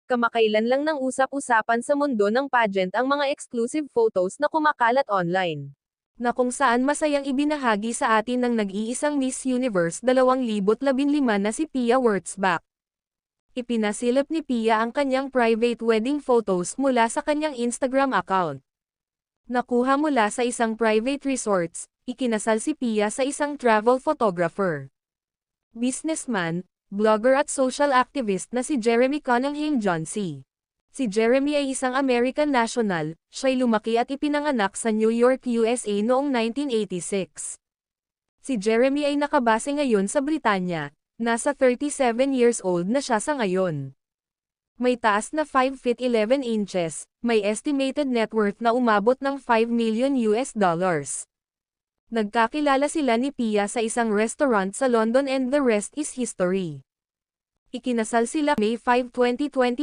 Kamakailan lang nang usap-usapan sa mundo ng pageant ang mga exclusive photos na kumakalat online, na kung saan masayang ibinahagi sa atin ng nag-iisang Miss Universe 2015 na si Pia Wurtzbach. Ipinasilip ni Pia ang kanyang private wedding photos mula sa kanyang Instagram account. Nakuha mula sa isang private resorts, ikinasal si Pia sa isang travel photographer, businessman, blogger at social activist na si Jeremy Cunningham Johnsey. Si Jeremy ay isang American national, siya'y lumaki at ipinanganak sa New York, USA noong 1986. Si Jeremy ay nakabase ngayon sa Britanya, nasa 37 years old na siya sa ngayon. May taas na 5 feet 11 inches, may estimated net worth na umabot ng $5 million. Nagkakilala sila ni Pia sa isang restaurant sa London and the rest is history. Ikinasal sila May 5, 2020